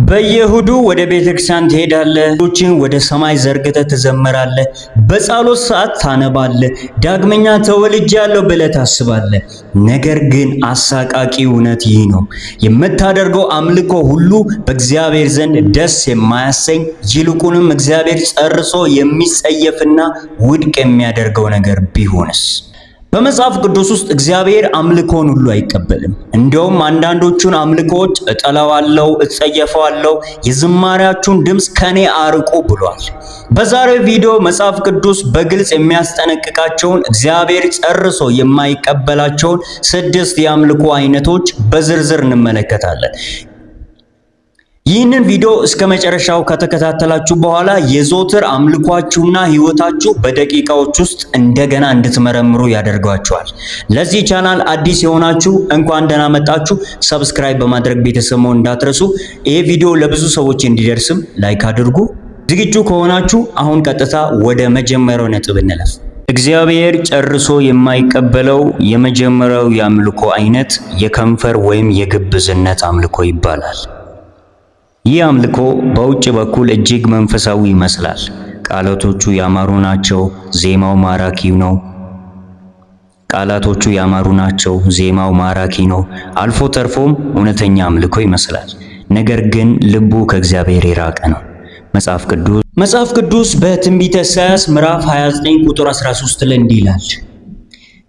በየሁዱ ወደ ቤተክርስቲያን ትሄዳለህ፣ እጆችን ወደ ሰማይ ዘርግተህ ትዘምራለህ፣ በጸሎት ሰዓት ታነባለህ፣ ዳግመኛ ተወልጃለሁ ብለህ ታስባለህ። ነገር ግን አሳቃቂ እውነት ይህ ነው። የምታደርገው አምልኮ ሁሉ በእግዚአብሔር ዘንድ ደስ የማያሰኝ ይልቁንም እግዚአብሔር ጨርሶ የሚጸየፍና ውድቅ የሚያደርገው ነገር ቢሆንስ? በመጽሐፍ ቅዱስ ውስጥ እግዚአብሔር አምልኮን ሁሉ አይቀበልም። እንደውም አንዳንዶቹን አምልኮዎች እጠላዋለሁ፣ እጸየፈዋለሁ፣ የዝማሬያችሁን ድምፅ ከኔ አርቁ ብሏል። በዛሬው ቪዲዮ መጽሐፍ ቅዱስ በግልጽ የሚያስጠነቅቃቸውን እግዚአብሔር ጨርሶ የማይቀበላቸውን 6 የአምልኮ አይነቶች በዝርዝር እንመለከታለን። ይህንን ቪዲዮ እስከ መጨረሻው ከተከታተላችሁ በኋላ የዘወትር አምልኳችሁና ሕይወታችሁ በደቂቃዎች ውስጥ እንደገና እንድትመረምሩ ያደርጋችኋል። ለዚህ ቻናል አዲስ የሆናችሁ እንኳን ደህና መጣችሁ። ሰብስክራይብ በማድረግ ቤተሰብ መሆን እንዳትረሱ። ይሄ ቪዲዮ ለብዙ ሰዎች እንዲደርስም ላይክ አድርጉ። ዝግጁ ከሆናችሁ አሁን ቀጥታ ወደ መጀመሪያው ነጥብ እንለፍ። እግዚአብሔር ጨርሶ የማይቀበለው የመጀመሪያው የአምልኮ አይነት የከንፈር ወይም የግብዝነት አምልኮ ይባላል። ይህ አምልኮ በውጭ በኩል እጅግ መንፈሳዊ ይመስላል። ቃላቶቹ ያማሩ ናቸው፣ ዜማው ማራኪ ነው። ዜማው ማራኪ ነው። አልፎ ተርፎም እውነተኛ አምልኮ ይመስላል። ነገር ግን ልቡ ከእግዚአብሔር የራቀ ነው። መጽሐፍ ቅዱስ በትንቢተ ኢሳይያስ ምዕራፍ 29 ቁጥር 13 ላይ እንዲህ ይላል፣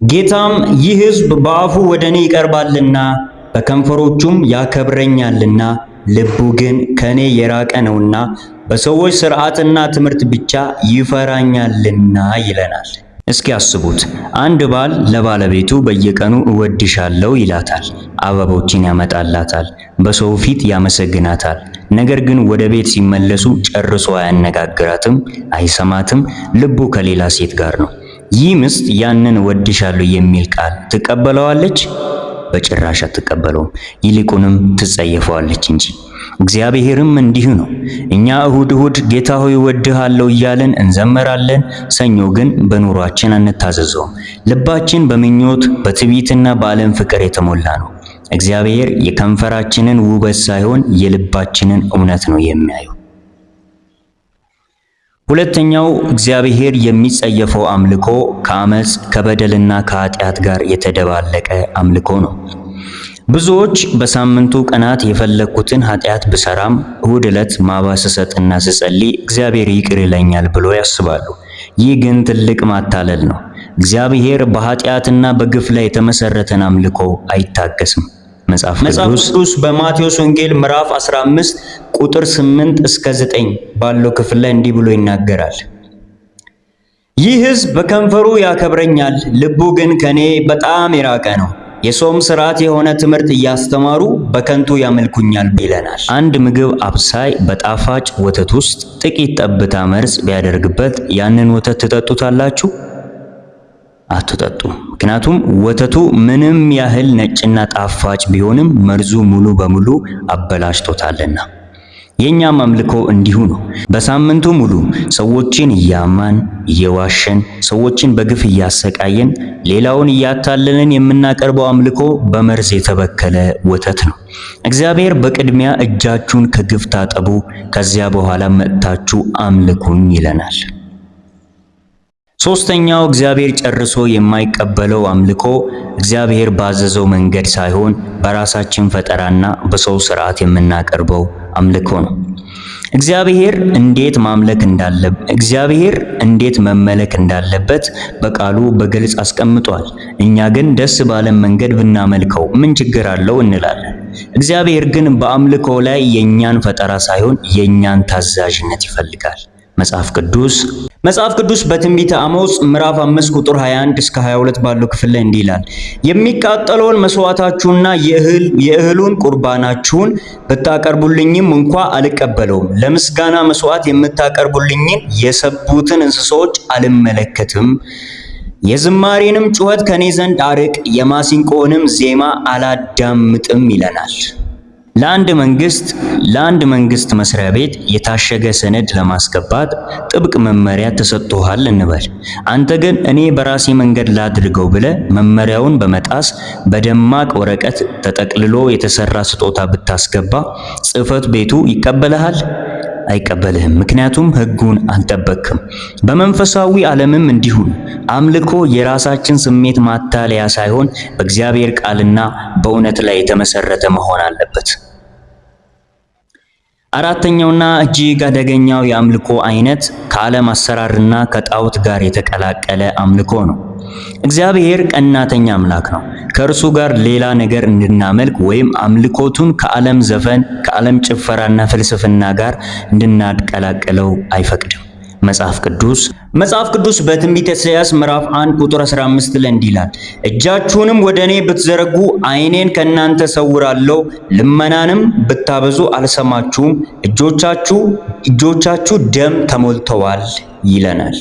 ጌታም ይህ ሕዝብ በአፉ ወደ እኔ ይቀርባልና በከንፈሮቹም ያከብረኛልና ልቡ ግን ከኔ የራቀ ነውና በሰዎች ሥርዓትና ትምህርት ብቻ ይፈራኛልና ይለናል። እስኪ አስቡት፣ አንድ ባል ለባለቤቱ በየቀኑ እወድሻለሁ ይላታል፣ አበቦችን ያመጣላታል፣ በሰው ፊት ያመሰግናታል። ነገር ግን ወደ ቤት ሲመለሱ ጨርሶ አያነጋግራትም፣ አይሰማትም። ልቡ ከሌላ ሴት ጋር ነው። ይህ ሚስት ያንን እወድሻለሁ የሚል ቃል ትቀበለዋለች? በጭራሽ አትቀበለውም። ይልቁንም ትጸየፈዋለች እንጂ። እግዚአብሔርም እንዲሁ ነው። እኛ እሁድ ጌታ ሆይ እወድሃለሁ እያለን እንዘመራለን። ሰኞ ግን በኑሯችን አንታዘዘውም። ልባችን በምኞት በትዕቢትና በዓለም ፍቅር የተሞላ ነው። እግዚአብሔር የከንፈራችንን ውበት ሳይሆን የልባችንን እውነት ነው የሚያየው። ሁለተኛው እግዚአብሔር የሚጸየፈው አምልኮ ከአመጽ ከበደልና ከኃጢአት ጋር የተደባለቀ አምልኮ ነው። ብዙዎች በሳምንቱ ቀናት የፈለኩትን ኃጢአት ብሰራም እሁድ ዕለት ማባ ስሰጥና ስጸልይ እግዚአብሔር ይቅር ይለኛል ብሎ ያስባሉ። ይህ ግን ትልቅ ማታለል ነው። እግዚአብሔር በኃጢአትና በግፍ ላይ የተመሰረተን አምልኮ አይታገስም። መጽሐፍ ቅዱስ በማቴዎስ ወንጌል ምዕራፍ 15 ቁጥር 8 እስከ 9 ባለው ክፍል ላይ እንዲህ ብሎ ይናገራል። ይህ ሕዝብ በከንፈሩ ያከብረኛል፣ ልቡ ግን ከኔ በጣም የራቀ ነው። የሰውም ሥርዓት የሆነ ትምህርት እያስተማሩ በከንቱ ያመልኩኛል ይለናል። አንድ ምግብ አብሳይ በጣፋጭ ወተት ውስጥ ጥቂት ጠብታ መርዝ ቢያደርግበት ያንን ወተት ትጠጡታላችሁ? አትጠጡም። ምክንያቱም ወተቱ ምንም ያህል ነጭና ጣፋጭ ቢሆንም መርዙ ሙሉ በሙሉ አበላሽቶታልና። የኛም አምልኮ እንዲሁ ነው። በሳምንቱ ሙሉ ሰዎችን እያማን እየዋሸን፣ ሰዎችን በግፍ እያሰቃየን፣ ሌላውን እያታለልን የምናቀርበው አምልኮ በመርዝ የተበከለ ወተት ነው። እግዚአብሔር በቅድሚያ እጃችሁን ከግፍ ታጠቡ፣ ከዚያ በኋላ መጥታችሁ አምልኩኝ ይለናል። ሶስተኛው እግዚአብሔር ጨርሶ የማይቀበለው አምልኮ እግዚአብሔር ባዘዘው መንገድ ሳይሆን በራሳችን ፈጠራና በሰው ሥርዓት የምናቀርበው አምልኮ ነው። እግዚአብሔር እንዴት መመለክ እንዳለበት በቃሉ በግልጽ አስቀምጧል። እኛ ግን ደስ ባለን መንገድ ብናመልከው ምን ችግር አለው እንላለን። እግዚአብሔር ግን በአምልኮ ላይ የኛን ፈጠራ ሳይሆን የኛን ታዛዥነት ይፈልጋል። መጽሐፍ ቅዱስ በትንቢተ አሞጽ ምዕራፍ 5 ቁጥር 21 እስከ 22 ባለው ክፍል ላይ እንዲህ ይላል፣ የሚቃጠለውን መስዋዕታችሁና የእህሉን ቁርባናችሁን ብታቀርቡልኝም እንኳ አልቀበለውም። ለምስጋና መስዋዕት የምታቀርቡልኝን የሰቡትን እንስሶች አልመለከትም። የዝማሬንም ጩኸት ከኔ ዘንድ አርቅ፣ የማሲንቆንም ዜማ አላዳምጥም ይለናል። ለአንድ መንግስት፣ ለአንድ መንግስት መስሪያ ቤት የታሸገ ሰነድ ለማስገባት ጥብቅ መመሪያ ተሰጥቶሃል እንበል። አንተ ግን እኔ በራሴ መንገድ ላድርገው ብለህ መመሪያውን በመጣስ በደማቅ ወረቀት ተጠቅልሎ የተሰራ ስጦታ ብታስገባ ጽሕፈት ቤቱ ይቀበልሃል? አይቀበልህም። ምክንያቱም ሕጉን አልጠበቅክም። በመንፈሳዊ ዓለምም እንዲሁ ነው። አምልኮ የራሳችን ስሜት ማታለያ ሳይሆን በእግዚአብሔር ቃልና በእውነት ላይ የተመሰረተ መሆን አለበት። አራተኛውና እጅግ አደገኛው የአምልኮ አይነት ከዓለም አሰራርና ከጣዖት ጋር የተቀላቀለ አምልኮ ነው። እግዚአብሔር ቀናተኛ አምላክ ነው። ከእርሱ ጋር ሌላ ነገር እንድናመልክ ወይም አምልኮቱን ከዓለም ዘፈን፣ ከዓለም ጭፈራና ፍልስፍና ጋር እንድናቀላቅለው አይፈቅድም። መጽሐፍ ቅዱስ በትንቢተ ኢሳይያስ ምዕራፍ 1 ቁጥር 15 ላይ እንዲህ ይላል፣ እጃችሁንም ወደ እኔ ብትዘረጉ ዓይኔን ከእናንተ ሰውራለሁ፣ ልመናንም ብታበዙ አልሰማችሁም፣ እጆቻችሁ ደም ተሞልተዋል ይለናል።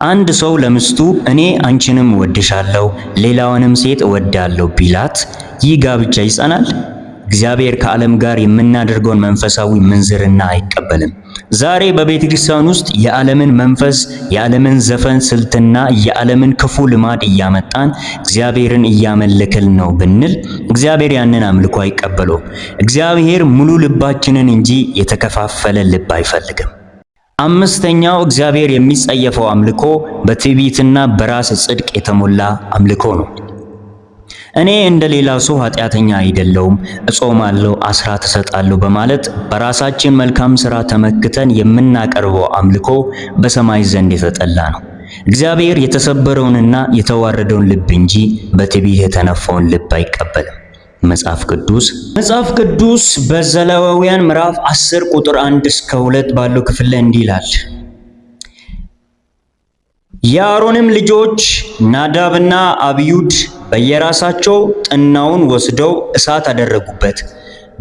አንድ ሰው ለሚስቱ እኔ አንቺንም እወድሻለሁ ሌላዋንም ሴት እወዳለሁ ቢላት ይህ ጋብቻ ይጸናል? እግዚአብሔር ከዓለም ጋር የምናደርገውን መንፈሳዊ ምንዝርና አይቀበልም። ዛሬ በቤተ ክርስቲያን ውስጥ የዓለምን መንፈስ፣ የዓለምን ዘፈን ስልትና የዓለምን ክፉ ልማድ እያመጣን እግዚአብሔርን እያመለክን ነው ብንል እግዚአብሔር ያንን አምልኮ አይቀበለውም። እግዚአብሔር ሙሉ ልባችንን እንጂ የተከፋፈለ ልብ አይፈልግም። አምስተኛው እግዚአብሔር የሚጸየፈው አምልኮ በትዕቢትና በራስ ጽድቅ የተሞላ አምልኮ ነው። እኔ እንደ ሌላ ሰው ኃጢአተኛ አይደለሁም፣ እጾማለሁ፣ አስራት እሰጣለሁ በማለት በራሳችን መልካም ሥራ ተመክተን የምናቀርበው አምልኮ በሰማይ ዘንድ የተጠላ ነው። እግዚአብሔር የተሰበረውንና የተዋረደውን ልብ እንጂ በትዕቢት የተነፋውን ልብ አይቀበልም። መጽሐፍ ቅዱስ በዘሌዋውያን ምዕራፍ 10 ቁጥር 1 እስከ 2 ባለው ክፍል ላይ እንዲህ ይላል፣ የአሮንም ልጆች ናዳብና አብዩድ በየራሳቸው ጥናውን ወስደው እሳት አደረጉበት፣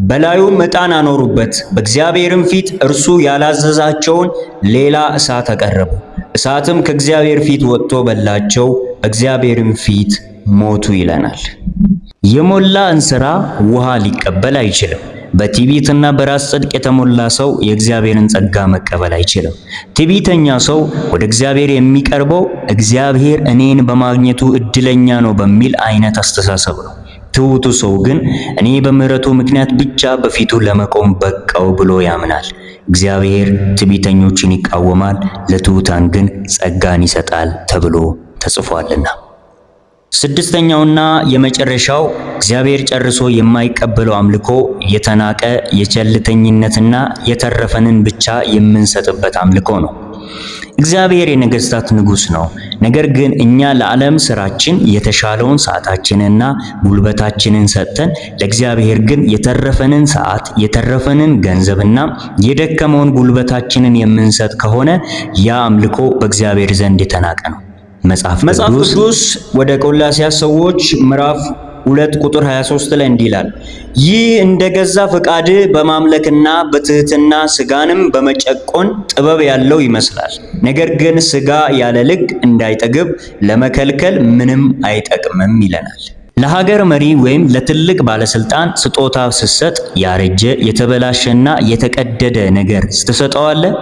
በላዩም ዕጣን አኖሩበት፣ በእግዚአብሔርም ፊት እርሱ ያላዘዛቸውን ሌላ እሳት አቀረቡ። እሳትም ከእግዚአብሔር ፊት ወጥቶ በላቸው፣ በእግዚአብሔርም ፊት ሞቱ ይለናል። የሞላ እንስራ ውሃ ሊቀበል አይችልም። በትዕቢትና በራስ ጽድቅ የተሞላ ሰው የእግዚአብሔርን ጸጋ መቀበል አይችልም። ትዕቢተኛ ሰው ወደ እግዚአብሔር የሚቀርበው እግዚአብሔር እኔን በማግኘቱ እድለኛ ነው በሚል አይነት አስተሳሰብ ነው። ትሑቱ ሰው ግን እኔ በምሕረቱ ምክንያት ብቻ በፊቱ ለመቆም በቃው ብሎ ያምናል። እግዚአብሔር ትዕቢተኞችን ይቃወማል፣ ለትሑታን ግን ጸጋን ይሰጣል ተብሎ ተጽፏልና። ስድስተኛውና የመጨረሻው እግዚአብሔር ጨርሶ የማይቀበለው አምልኮ የተናቀ የቸልተኝነትና የተረፈንን ብቻ የምንሰጥበት አምልኮ ነው። እግዚአብሔር የነገሥታት ንጉሥ ነው። ነገር ግን እኛ ለዓለም ስራችን የተሻለውን ሰዓታችንና ጉልበታችንን ሰጥተን ለእግዚአብሔር ግን የተረፈንን ሰዓት፣ የተረፈንን ገንዘብና የደከመውን ጉልበታችንን የምንሰጥ ከሆነ ያ አምልኮ በእግዚአብሔር ዘንድ የተናቀ ነው። መጽሐፍ ቅዱስ ወደ ቆላስይስ ሰዎች ምዕራፍ 2 ቁጥር 23 ላይ እንዲህ ይላል፣ ይህ እንደ ገዛ ፈቃድ በማምለክና በትህትና ስጋንም በመጨቆን ጥበብ ያለው ይመስላል። ነገር ግን ስጋ ያለ ልክ እንዳይጠግብ ለመከልከል ምንም አይጠቅምም ይለናል። ለሀገር መሪ ወይም ለትልቅ ባለስልጣን ስጦታ ስትሰጥ ያረጀ የተበላሸና የተቀደደ ነገር ትሰጠዋለህ?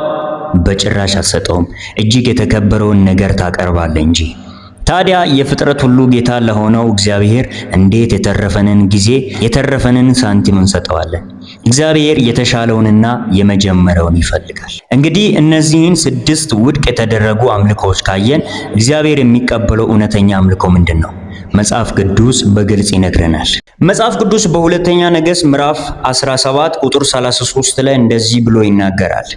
በጭራሽ አትሰጠውም። እጅግ የተከበረውን ነገር ታቀርባለህ እንጂ። ታዲያ የፍጥረት ሁሉ ጌታ ለሆነው እግዚአብሔር እንዴት የተረፈንን ጊዜ፣ የተረፈንን ሳንቲም እንሰጠዋለን? እግዚአብሔር የተሻለውንና የመጀመሪያውን ይፈልጋል። እንግዲህ እነዚህን 6 ውድቅ የተደረጉ አምልኮዎች ካየን እግዚአብሔር የሚቀበለው እውነተኛ አምልኮ ምንድን ነው? መጽሐፍ ቅዱስ በግልጽ ይነግረናል። መጽሐፍ ቅዱስ በሁለተኛ ነገሥት ምዕራፍ 17 ቁጥር 33 ላይ እንደዚህ ብሎ ይናገራል፣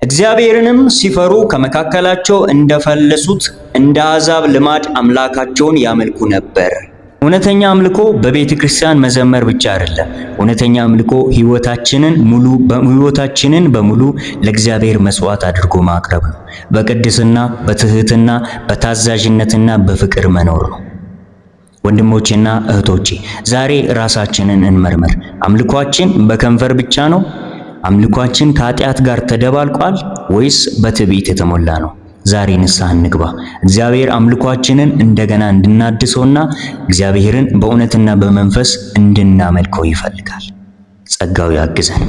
እግዚአብሔርንም ሲፈሩ ከመካከላቸው እንደፈለሱት እንደ አሕዛብ ልማድ አምላካቸውን ያመልኩ ነበር። እውነተኛ አምልኮ በቤተ ክርስቲያን መዘመር ብቻ አይደለም። እውነተኛ አምልኮ ሕይወታችንን በሙሉ ለእግዚአብሔር መስዋዕት አድርጎ ማቅረብ ነው። በቅድስና፣ በትህትና፣ በታዛዥነትና በፍቅር መኖር ነው። ወንድሞቼና እህቶቼ ዛሬ ራሳችንን እንመርምር። አምልኳችን በከንፈር ብቻ ነው? አምልኳችን ከኃጢአት ጋር ተደባልቋል ወይስ በትዕቢት የተሞላ ነው? ዛሬ ንስሐ እንግባ። እግዚአብሔር አምልኳችንን እንደገና እንድናድሰውና እግዚአብሔርን በእውነትና በመንፈስ እንድናመልከው ይፈልጋል። ጸጋው ያግዘን።